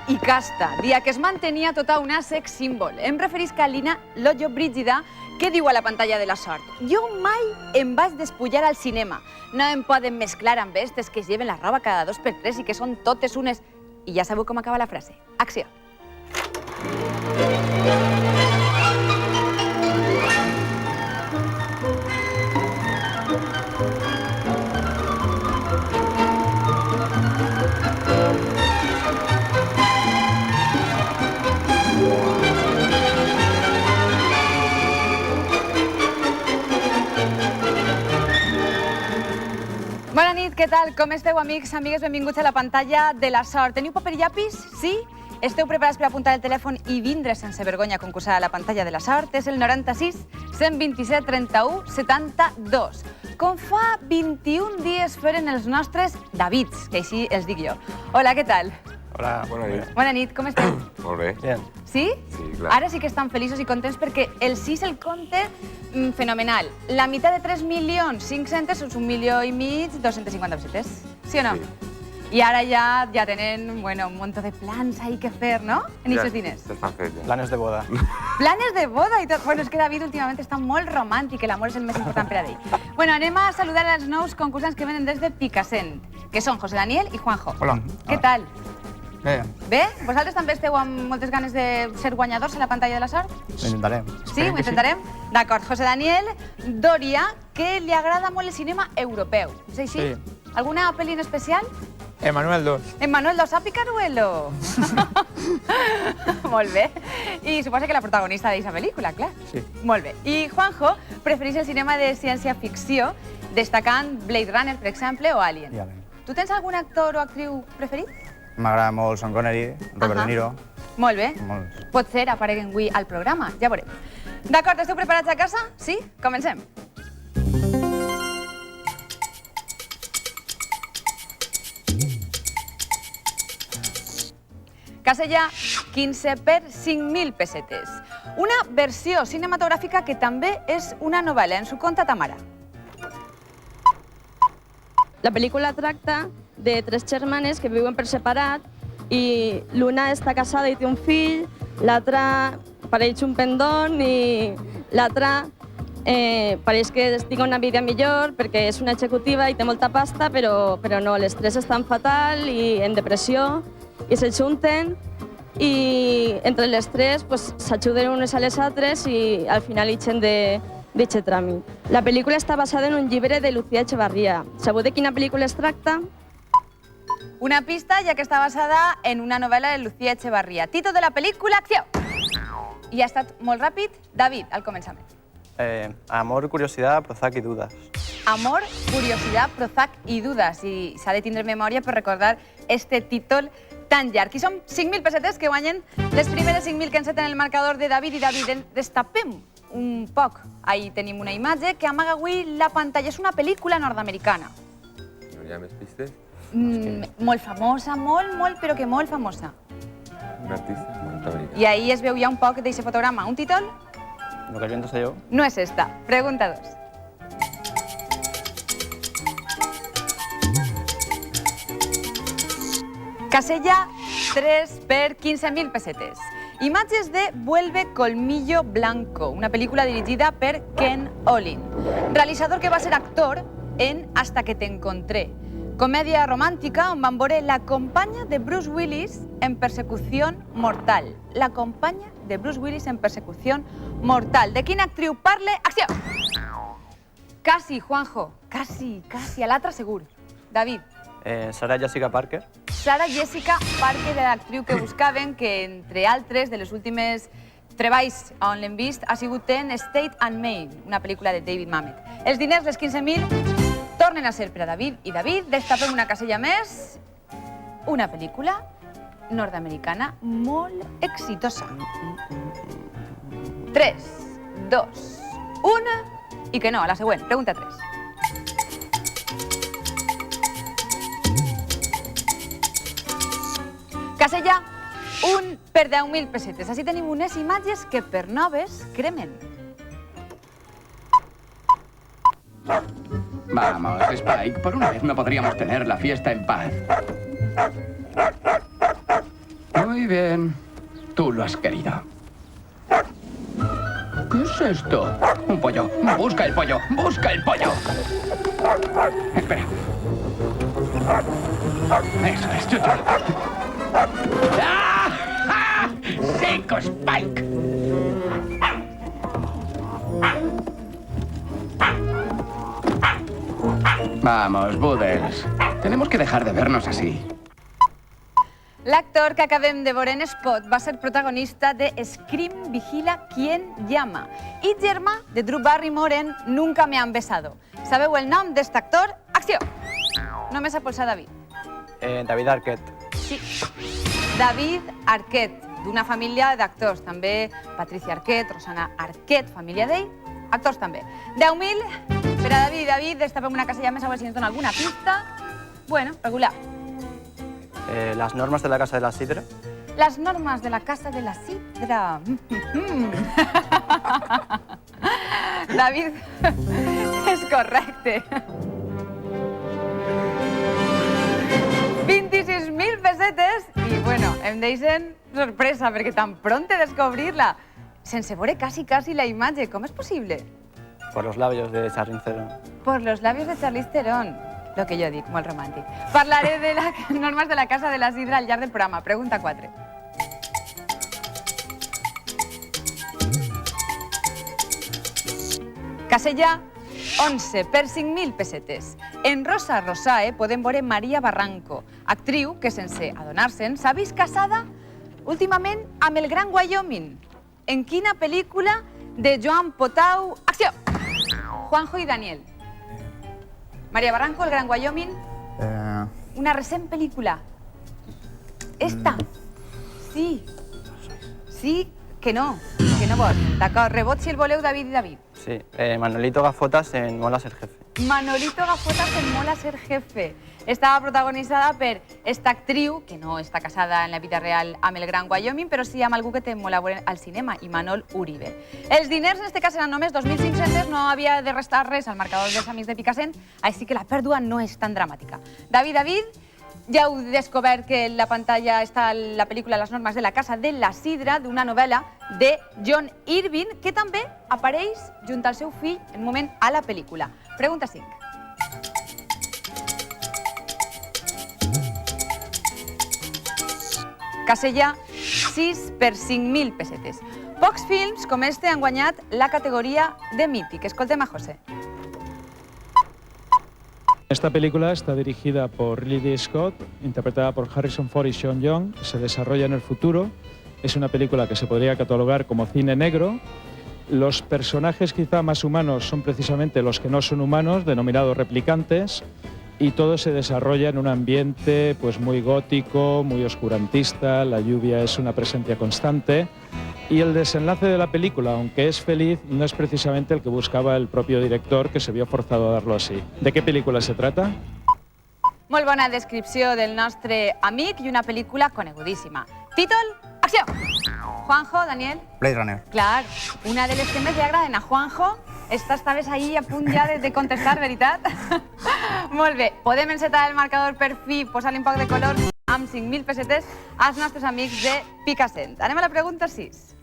i casta, dia que es mantenia tota una sex símbol. Em referisc a Lina Llodio-Brígida, que diu a la pantalla de la sort: jo mai em vaig despullar al cinema. No em poden mesclar amb estes que es lleven la roba cada 2x3 i que són totes unes... I ja sabeu com acaba la frase. Acció. Bona nit, què tal? Com esteu, amics, amigues? Benvinguts a la pantalla de la sort. Teniu paper i llapis? Sí? Esteu preparats per apuntar el telèfon i vindre sense vergonya a concursar a la pantalla de la sort? És el 96 127 31 72. Com fa 21 dies feren els nostres Davids, que així els dic jo. Hola, què tal? Hola, bona nit. Bona nit, com esteu? Molt bé. Bien. Sí? Sí, clar. Ara sí que estan feliços i contents perquè el 6 el compte fenomenal. La meitat de 3.500.000 és 1.500.000, 250 pessetes. Sí o no? Sí. I ara ja tenen, bueno, un munt de plans ahí que fer, no? En aquests diners. Ja estan fets, ja. Planes de boda. Planes de boda i tot. Bueno, és que David últimament està molt romàntic, l'amor és el més important per a ell. Bueno, anem a saludar els nous concursants que venen des de Picassent, que són José Daniel i Juanjo. Hola. Què tal? Bé, Bé? Vosaltres també esteu amb moltes ganes de ser guanyadors a la pantalla de la sort? ho intentarem. Sí, ho intentarem? D'acord. José Daniel Doria, que li agrada molt el cinema europeu. És així? Sí. Alguna pel·li en especial? Emanuel 2. Emmanuel Dos Picaruelo. Molt bé. I suposa que la protagonista d'aquesta pel·lícula, clar. Sí. Molt bé. I Juanjo prefereix el cinema de ciència-ficció, destacant Blade Runner, per exemple, o Alien. I Alien. Tu tens algun actor o actriu preferit? M'agrada molt Sean Connery, Robert De Niro. Molt bé. Molts. Potser apareguen avui al programa, ja veurem. D'acord, esteu preparats a casa? Sí? Comencem. Casella 15 per 5.000 pessetes. Una versió cinematogràfica que també és una novel·la. Ens ho conta Tamara. La pel·lícula tracta de tres germanes que viuen per separat i l'una està casada i té un fill, l'altra pareix un pendón i l'altra pareix que tinga una vida millor perquè és una executiva i té molta pasta, però no, les tres estan fatal i en depressió i s'ajunten i entre les tres s'ajuden unes a les altres i al final ixen d'aquest tràmit. La pel·lícula està basada en un llibre de Lucía Echevarría. Sabeu de quina pel·lícula es tracta? Una pista, ja que està basada en una novel·la de Lucía Echevarría. Títol de la pel·lícula, acció! I ha estat molt ràpid. David, al començament. Amor, curiosidad, Prozac y dudas. Amor, curiositat, Prozac i dudes. I s'ha de tindre memòria per recordar este títol tan llarg. I són 5.000 pessetes que guanyen les primeres 5.000 que enceten el marcador de David. I David, destapem un poc. Ahí tenim una imatge que amaga avui la pantalla. És una pel·lícula nord-americana. No hi ha més pistes? Molt famosa, molt, però que molt famosa. Un artista nord-americà. I ahí es veu ja un poc d'aquest fotograma. Un títol? Lo que el viento se llevó. No és esta. Pregunta 2. Casella 3 per 15.000 pessetes. Imatges de Vuelve Colmillo Blanco, una pel·lícula dirigida per Ken Olin, realitzador que va ser actor en Hasta que te encontré, comèdia romàntica on van veure la companya de Bruce Willis en Persecució Mortal. La companya de Bruce Willis en Persecució Mortal. De quina actriu parle? Acció! Quasi, Juanjo. Quasi. A l'altre segur. David. Sarah Jessica Parker. Sarah Jessica Parker era l'actriu que buscaven, que, entre altres, de les últimes treballs on l'hem vist, ha sigut en State and Maine, una pel·lícula de David Mamet. Els diners, les 15.000, tornen a ser per a David i David. Destapem una casella més. Una pel·lícula nord-americana molt exitosa. 3, 2, 1... I que no, a la següent. Pregunta 3. Casella 1 per 10.000 pessetes. Així tenim unes imatges que per noves cremen. Vamos, Spike, por una vez no podríamos tener la fiesta en paz. No Muy bien. Tú lo has querido. ¿Qué es esto? Un pollo. Busca el pollo. Busca el pollo. Espera. Eso es, chuchu. ¡Ah! ¡Ah! ¡Seco, Spike! Vamos, Boodles. Tenemos que dejar de vernos así. L'actor que acabem de veure en Spot va ser protagonista de Scream Vigila Quién Llama i germà de Drew Barrymore en Nunca me han besado. Sabeu el nom d'este actor? Acció! Només a polsar David. David Arquette. Sí. David Arquette, d'una família d'actors. També Patricia Arquette, Rosana Arquette, família d'ell, actors també. 10.000 per a David. David, destapem una casella més a veure si ens dona alguna pista. Bueno, regular. Las normas de la Casa de la Sidra. Las normas de la Casa de la Sidra. David, és correcte. 26.000 pessetes i, bueno, em deixen sorpresa perquè tan pront de descobrir-la. Sense veure quasi la imatge. Com és possible? Por los labios de Charlize Theron. Por los labios de Charlize Theron. Lo que jo dic, molt romàntic. Parlaré de les normes de la Casa de la Sidra al llarg del programa. Pregunta 4. Casella 11 per 5.000 pessetes. En Rosa Rosae podem veure Maria Barranco, actriu que, sense adonar-se'n, s'ha vist casada últimament amb el Gran Wyoming. En quina pel·lícula de Joan Potau? Acció! Juanjo i Daniel. Maria Barranco, el Gran Wyoming. Una recent pel·lícula. Esta. Sí. Sí que no. Que no vols. D'acord, rebot si el voleu, David i David. Sí, Manolito Gafotas en Mola ser jefe. Manolito Gafotas en Mola ser jefe. Estava protagonitzada per esta actriu, que no està casada en la vida real amb el Gran Wyoming, però sí amb algú que té molt a veure al cinema, Imanol Uribe. Els diners, en aquest cas, eren només 2.500, no havia de restar res al marcador dels amics de Picassent, així que la pèrdua no és tan dramàtica. David, ja heu descobert que en la pantalla està la pel·lícula Les normes de la Casa de la Sidra, d'una novel·la de John Irving, que també apareix junt al seu fill en un moment a la pel·lícula. Pregunta 5. Casella 6 per 5.000 pessetes. Pocs films com este han guanyat la categoria de mític. Escoltem a José. Esta película está dirigida por Ridley Scott, interpretada por Harrison Ford y Sean Young. Se desarrolla en el futuro. Es una película que se podría catalogar como cine negro. Los personajes quizá más humanos son precisamente los que no son humanos, denominados replicantes, y todo se desarrolla en un ambiente pues muy gótico, muy oscurantista. La lluvia es una presencia constante. Y el desenlace de la película, aunque es feliz, no es precisamente el que buscaba el propio director, que se vio forzado a darlo así. ¿De qué película se trata? Molt bona descripció del nostre amic i una pel·lícula conegudíssima. Títol, acció! Juanjo, Daniel? Blade Runner. Clar, una de les que més li agraden a Juanjo. Estaves ahí a punt ja de contestar, veritat? Molt bé, podem encetar el marcador per fi, posar-li un poc de color amb 5.000 pessetes als nostres amics de Picassent. Anem a la pregunta 6.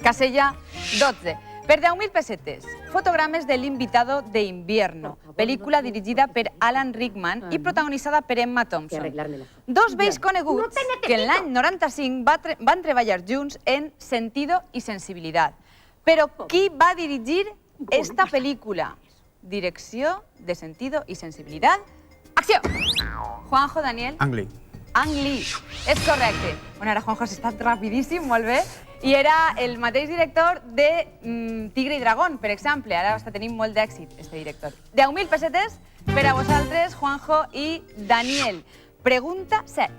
Casella 12. Per 10.000 pessetes, fotogrames de l'Invitado de Invierno, pel·lícula dirigida per Alan Rickman i protagonitzada per Emma Thompson. Dos vells coneguts que en l'any 95 van treballar junts en Sentido i Sensibilitat. Però qui va dirigir esta pel·lícula? Direcció de Sentido i Sensibilitat. Acció! Juanjo, Daniel? Ang Lee. Ang Lee. És correcte. Bueno, ara Juanjo s'ha estat rapidíssim, molt bé. I era el mateix director de Tigre i Dragón, per exemple. Ara està tenint molt d'èxit, este director. 10.000 pessetes per a vosaltres, Juanjo i Daniel. Pregunta 7.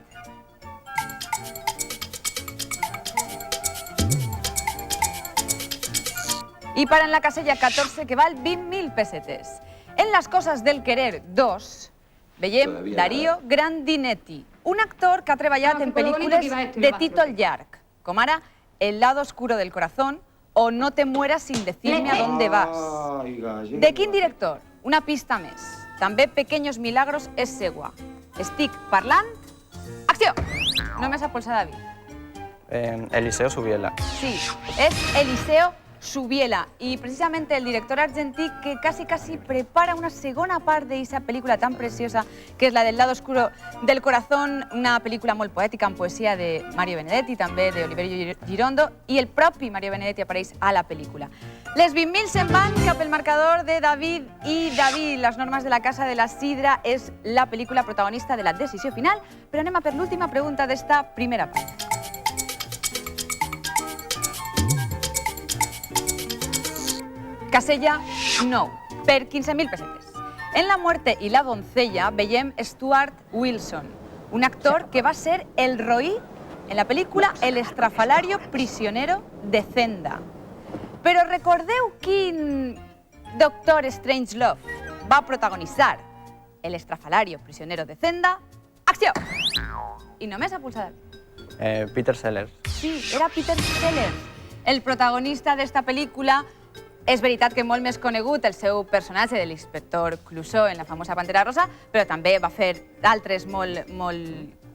Y para en la casella 14, que val 20.000 pessetes. En Las cosas del querer 2, veiem Darío Grandinetti, un actor que ha treballat en pel·lícules de títol llarg, com ara El lado oscuro del corazón o No te mueras sin decirme a dónde vas. De quin director? Una pista més. també Pequeños Milagros és seua. Estic parlant... Acció! Només a polsar David. Eliseo Subiela. Sí, és Eliseo Subiela y precisamente el director argentí que casi prepara una segona part d'eixa pel·lícula tan preciosa que és la del lado oscuro del corazón, una pel·lícula molt poètica amb poesia de Mario Benedetti, també de Oliverio Girondo, i el propi Mario Benedetti apareix a la pel·lícula. Les 20.000 se'n van cap al marcador de David i David. Les normes de la Casa de la Sidra és la pel·lícula protagonista de la decisió final, però anem a per l'última pregunta d'esta primera part. Casella 9, per 15.000 pessetes. En La muerte y la doncella veiem Stuart Wilson, un actor que va ser el Roí en la pel·lícula El estrafalario prisionero de Zenda. Però recordeu quin Doctor Strangelove va protagonitzar El estrafalario prisionero de Zenda? Acció! I només ha pulsat. Peter Sellers. Sí, era Peter Sellers, el protagonista d'esta pel·lícula. És veritat que molt més conegut el seu personatge de l'inspector Clouseau en la famosa Pantera Rosa, però també va fer d'altres molt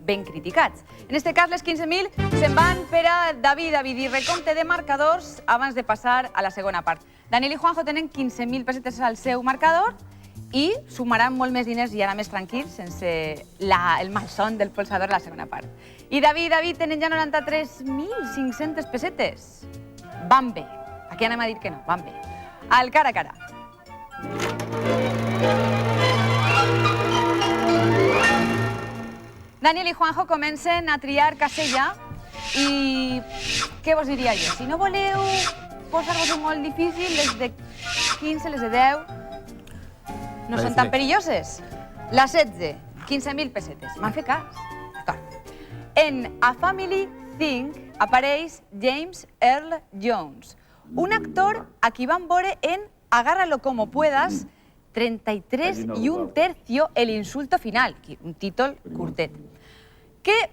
ben criticats. En aquest cas, les 15.000 se'n van per a David i recompte de marcadors abans de passar a la segona part. Daniel i Juanjo tenen 15.000 pessetes al seu marcador i sumaran molt més diners i ara més tranquils, sense el malson del polsador a la segona part. I David tenen ja 93.500 pessetes. Van bé. Aquí anem a dir que no, van bé. Al cara a cara. Daniel i Juanjo comencen a triar casella i què vos diria jo? Si no voleu posar-vos-ho molt difícil, les de 15, les de 10 no són tan perilloses. La 16, 15.000 pessetes. M'han fet cas? D'acord. En A Family Thing apareix James Earl Jones, un actor a qui van veure en Agárralo como puedas, 33 y un tercio, el insulto final, un títol curtet.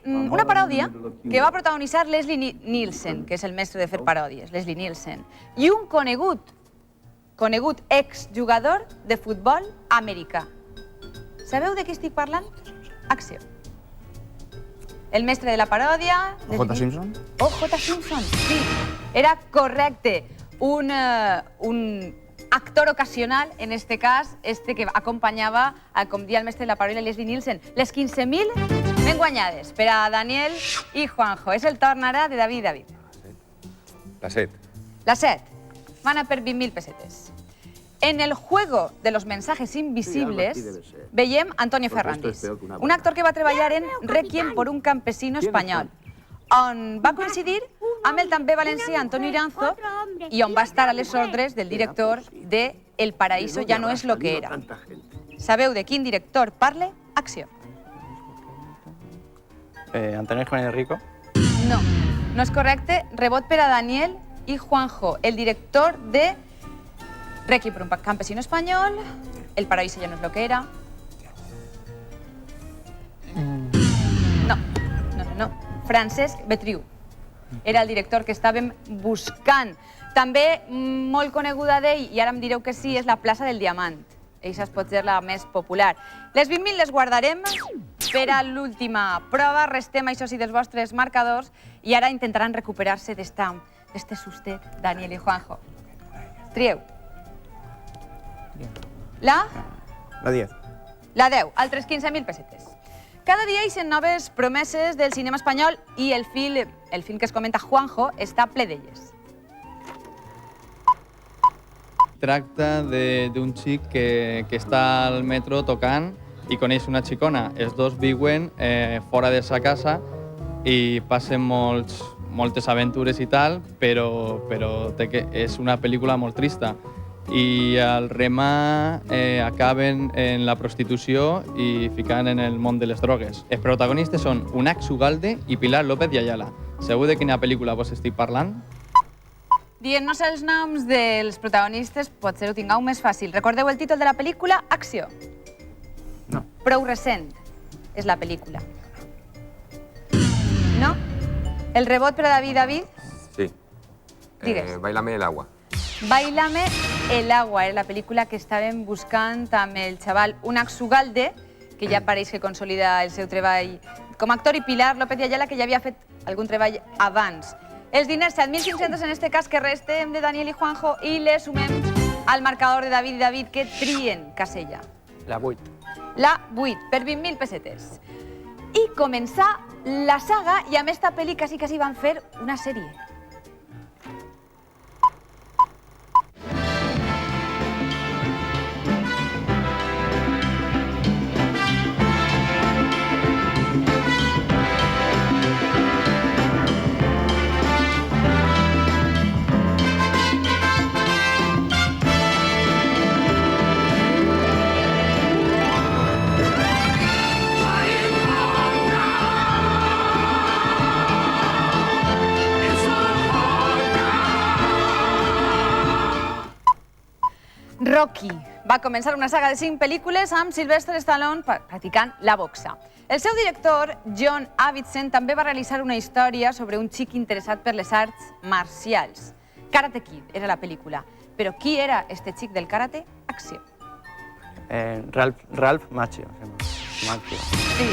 Una paròdia que va protagonitzar Leslie Nielsen, que és el mestre de fer paròdies, Leslie Nielsen, i un conegut exjugador de futbol americà. Sabeu de qui estic parlant? Acció. El mestre de la paròdia... O.J. Simpson? O.J. Simpson, sí. Era correcte. Un actor ocasional, en este cas, que acompanyava, com dia el mestre de la paròdia, Leslie Nielsen. Les 15.000 ben guanyades per a Daniel i Juanjo. És el torn ara de David. La 7. La 7. Van a per 20.000 pessetes. En el juego de los mensajes invisibles veiem Antonio Ferrandis, un actor que va treballar en Requiem por un campesino espanyol, on va coincidir amb el també valencià Antonio Iranzo i on va estar a les ordres del director de El paraíso ya no es lo que era. Sabeu de quin director parle? Acció. Antonio Jiménez Rico. No, no és correcte. Rebot per a Daniel i Juanjo. El director de Requiem por un campesino español, El paraíso ya no es lo que era. No. Francesc Betriu. Era el director que estàvem buscant. També molt coneguda d'ell, i ara em direu que sí, és la plaça del Diamant. Eixa es pot ser la més popular. Les 20.000 les guardarem per a l'última prova. Restem, això sí, dels vostres marcadors i ara intentaran recuperar-se d'este sustet, Daniel i Juanjo. Trieu. La 10. La 10, altres 15.000 pessetes. Cada dia hi són noves promeses del cinema espanyol i el film que es comenta Juanjo està ple d'elles. Tracta d'un xic que està al metro tocant i coneix una xicona. Els dos viuen fora de sa casa i passen moltes aventures i tal, però és una pel·lícula molt trista. I al remar acaben en la prostitució i ficant en el món de les drogues. Els protagonistes són Unax Ugalde i Pilar López de Ayala. Sabeu de quina pel·lícula vos estic parlant? Dient-nos els noms dels protagonistes potser ho tingueu més fàcil. Recordeu el títol de la pel·lícula? Acció. No. Prou recent és la pel·lícula. No? El rebot per a David? Sí. Digues. Báilame el agua. Bailame el agua era la pel·lícula que estàvem buscant amb el xaval Unax Ugalde, que ja pareix que consolida el seu treball com a actor, i Pilar López i Ayala, que ja havia fet algun treball abans. Els diners, 7.500 en este cas que resten de Daniel i Juanjo, i les sumem al marcador de David i David, que trien casella. La 8. La 8, per 20.000 pessetes. I començar la saga, i amb esta pel·li quasi van fer una sèrie. Rocky va començar una saga de 5 pel·lícules amb Sylvester Stallone practicant la boxa. El seu director, John Avildsen, també va realitzar una història sobre un xic interessat per les arts marcials. Karate Kid era la pel·lícula. Però qui era este xic del karate? Acció. Ralph Macchio. Sí,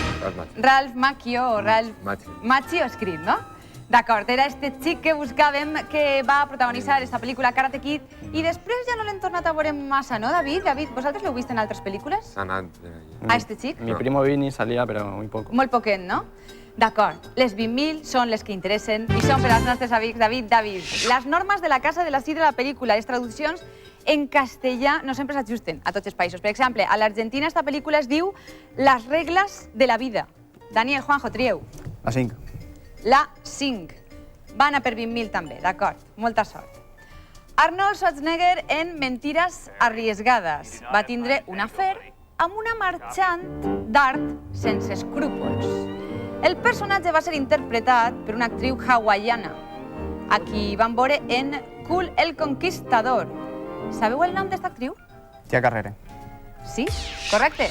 Ralph Macchio o Ralph Macchio escrit, no? D'acord, era este xic que buscàvem que va protagonitzar esta pel·lícula Karate Kid i després ja no l'hem tornat a veure massa, no, David? David, vosaltres l'heu vist en altres pel·lícules? A este xic? Mi primo Vini salía, pero muy poco. Molt poquet, no? D'acord, les 20.000 són les que interessen i són per als nostres amics David. Les normes de la casa de la sí de la pel·lícula, les traduccions en castellà no sempre s'ajusten a tots els països. Per exemple, a l'Argentina esta pel·lícula es diu Las reglas de la vida. Daniel, Juanjo, trieu. La 5. La 5. Va anar per 20.000 també, d'acord. Molta sort. Arnold Schwarzenegger en Mentiras arriesgades va tindre un afer amb una marxant d'art sense escrúpols. El personatge va ser interpretat per una actriu hawaiana, a qui van veure en Cool el Conquistador. Sabeu el nom d'esta actriu? Tia Carrere. Sí, correcte.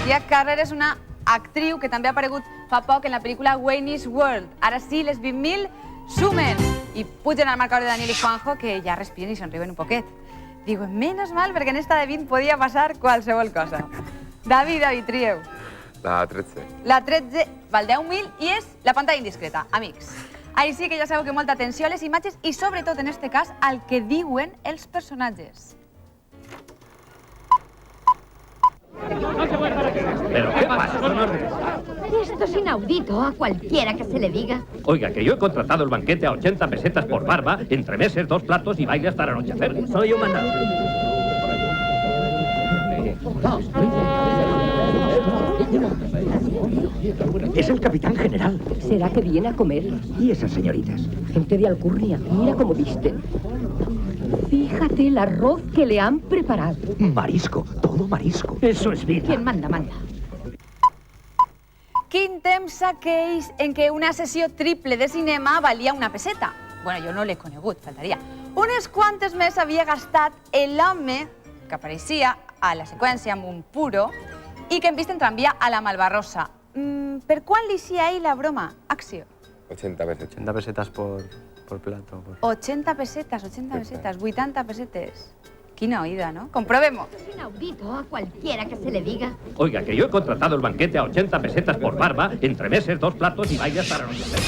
Tia Carrere és una actriu que també ha aparegut fa poc en la pel·lícula Wayne's World. Ara sí, les 20.000 sumen i pugen al marcador de Daniel i Juanjo, que ja respiren i somriuen un poquet. Diuen, menos mal, perquè en esta de 20 podia passar qualsevol cosa. David, trieu. La 13. La 13 val 10.000 i és la pantalla indiscreta, amics. Així que ja sabeu que molta atenció a les imatges i sobretot en este cas al que diuen els personatges. ¿Pero qué pasa? Esto es inaudito a cualquiera que se le diga. Oiga, que yo he contratado el banquete a 80 pesetas por barba, entre meses, 2 platos y baile hasta el anochecer. Soy un mandado. Es el capitán general. ¿Será que viene a comer? ¿Y esas señoritas? Gente de alcurnia, mira cómo visten. Fíjate el arroz que le han preparado. Marisco, todo marisco. Eso es vida. ¿Quién manda, manda? Quin temps s'aquells en què una sessió triple de cinema valia una peseta? Bueno, jo no l'he conegut, faltaria. Unes quantes més havia gastat l'home que apareixia a la seqüència amb un puro i que hem vist en tramvia a la Malvarrosa. Per quan li hacía ell la broma? Acció. 80 pesetas. 80 pesetas por plato. 80 pesetas, 80 pesetes. Quina oïda, ¿no? Comprobemos. Es inaudito a cualquiera que se le diga. Oiga, que yo he contratado el banquete a 80 pesetas por barba, entre meses, 2 platos y baile hasta el anochecer.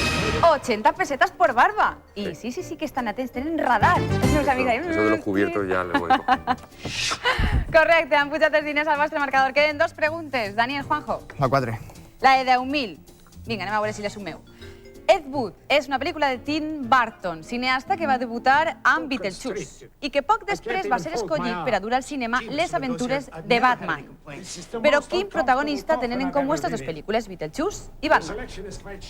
80 pesetas por barba. Y sí, que estan atents, tenen radar. Eso de los cubiertos ya le voy cogiendo. Correcte, han pujat els diners al vostre marcador. Queden 2 preguntes. Daniel, Juanjo. La 4. La de 10.000. Vinga, anem a veure si les sumeu. Ed Wood és una pel·lícula de Tim Burton, cineasta que va debutar amb Beetlejuice i que poc després va ser escollit per a dur al cinema Les aventures de Batman. Però quin protagonista tenen en comú estas dues pel·lícules, Beetlejuice i Batman?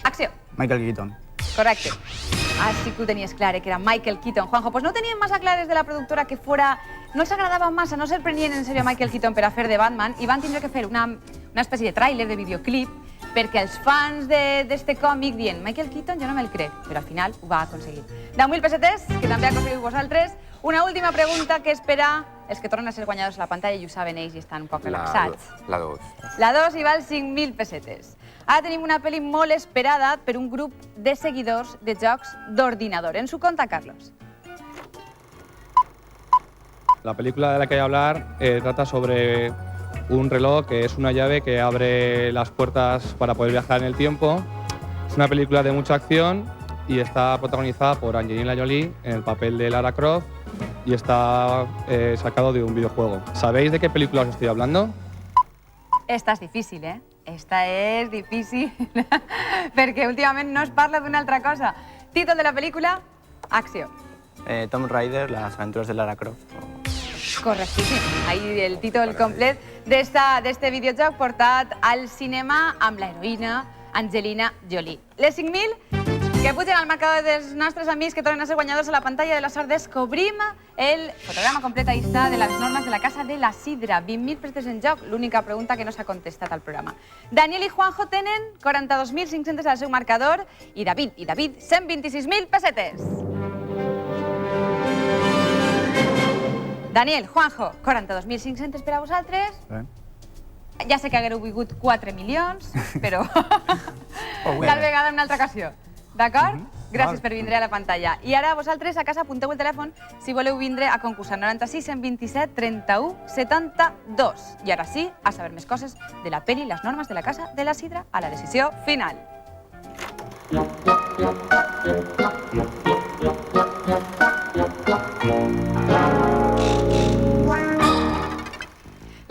Acció. Michael Keaton. Correcte. Ah, sí que ho tenies clar, que era Michael Keaton. Juanjo, pues no tenien massa clares de la productora que fora... No els agradava massa, no se'l prenien en sèrio Michael Keaton per a fer de Batman i van tindre que fer una espècie de tràiler, de videoclip, perquè els fans d'este còmic diuen Michael Keaton jo no me'l crec, però al final ho va aconseguir. 10.000 pesetes, que també aconseguiu vosaltres. Una última pregunta que espera els que tornen a ser guanyadors a la pantalla i ho saben ells i estan un poc relaxats. La 2. La 2 hi val 5.000 pessetes. Ara tenim una pel·li molt esperada per un grup de seguidors de jocs d'ordinador. Ens ho conta Carlos. La película de la que voy a hablar trata sobre un reloj que es una llave que abre las puertas para poder viajar en el tiempo. Es una película de mucha acción y está protagonizada por Angelina Jolie en el papel de Lara Croft y está sacado de un videojuego. ¿Sabéis de qué película os estoy hablando? Esta és difícil, eh? Esta és difícil, perquè últimament no es parla d'una altra cosa. Títol de la pel·lícula, acció. Tomb Raider, las aventuras de Lara Croft. Correctíssim. Ahí el títol complet d'este videojoc portat al cinema amb l'heroïna Angelina Jolie. Les 5.000 que pugen al marcador dels nostres amics que tornen a ser guanyadors a la pantalla de la sort. Descobrim el fotograma complet, ahí està, de les normes de la Casa de la Sidra. 20.000 pessetes en joc, l'única pregunta que no s'ha contestat al programa. Daniel i Juanjo tenen 42.500 al seu marcador i David, 126.000 pessetes. Daniel, Juanjo, 42.500 per a vosaltres. Ja sé que haguereu vingut 4 milions, però tal vegada en una altra ocasió. D'acord? Gràcies per vindre a la pantalla. I ara vosaltres a casa apunteu el telèfon si voleu vindre a concursar. 96 127 31 72. I ara sí, a saber més coses de la pel·li Les normes de la Casa de la Sidra a la decisió final.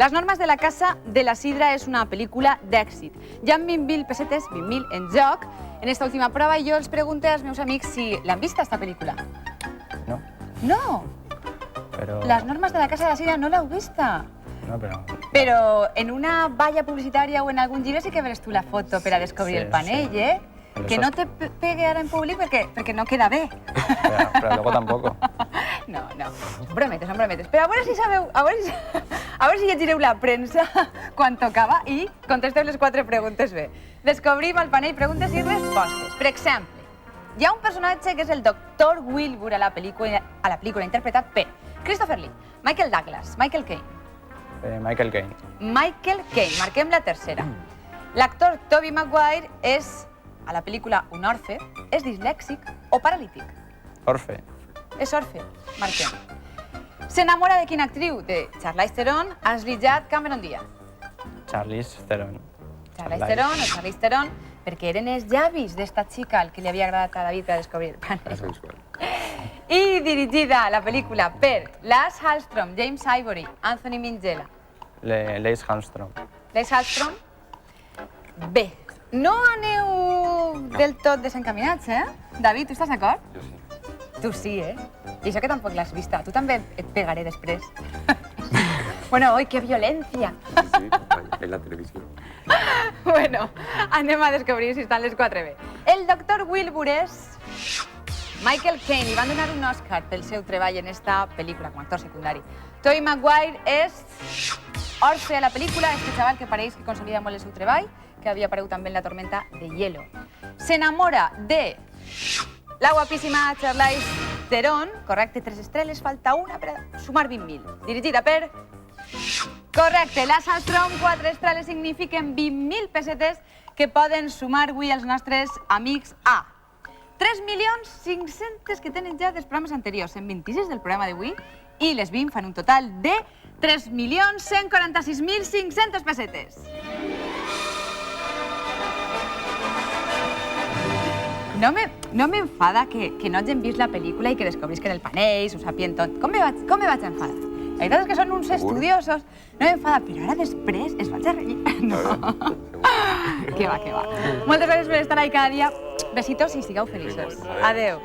Les normes de la Casa de la Sidra és una pel·lícula d'èxit. Hi ha 20.000 pessetes, 20.000 en joc, en esta última prova, i jo els pregunto als meus amics si l'han vista, esta pel·lícula. No. No! Pero... Les normes de la Casa de la Sidra no l'heu vista. No, pero... Però en una valla publicitària o en algun llibre sí que veuràs tu la foto per a descobrir el panell, eh? Que no te pegue ara en públic perquè no queda bé. Pero luego tampoco. No, són brometes. Però a veure si sabeu, a veure si llegireu la premsa quan tocava i contesteu les 4 preguntes bé. Descobrim el panell, preguntes i respostes. Per exemple, hi ha un personatge que és el Dr. Wilbur a la pel·lícula interpretat per Christopher Lee, Michael Douglas, Michael Caine. Michael Caine. Michael Caine, marquem la tercera. L'actor Tobey Maguire és, a la pel·lícula, un orfe, és dislèxic o paralític? Orfe. És orfe, marquem. S'enamora de quina actriu? De Charlize Theron, Ashley Judd, Cameron Diaz. Charlize Theron. Charlize Theron, perquè eren els llavis d'esta xica al que li havia agradat a David per descobrir el panell. I dirigida la pel·lícula per Lasse Hallström, James Ivory, Anthony Minghella. Lasse Hallström. Lasse Hallström. Bé, no aneu del tot desencaminats, eh? David, tu estàs d'acord? Jo sí. Tu sí, eh? I això que tampoc l'has vista. Tu també et pegaré després. Bueno, oi, que violència. Sí, en la televisió. Bueno, anem a descobrir si estan les 4 bé. El Dr. Wilbur és Michael Caine i van donar un Òscar pel seu treball en esta pel·lícula com a actor secundari. Tobey Maguire és orfe a la pel·lícula, este xaval que pareix que consolida molt el seu treball, que havia aparegut també en La tormenta de hielo. S'enamora de la guapíssima Charlize Theron, correcte, 3 estrelles, falta una per sumar 20.000. Dirigida per... Correcte, Lasse Hallström, 4 estrelles signifiquen 20.000 pessetes que poden sumar avui els nostres amics a 3.500.000 que tenen ja dels programes anteriors, en 26 del programa d'avui, i les 20 fan un total de 3.146.500 pessetes. No m'enfada que no hagin vist la pel·lícula i que descobrisquen el panell, ho sapien tot. Com me vaig enfadar? La veritat és que són uns estudiosos. No m'enfada, però ara després es vaig a renyir. No. Que va. Moltes gràcies per estar ahí cada dia. Besitos i sigueu feliços. Adéu.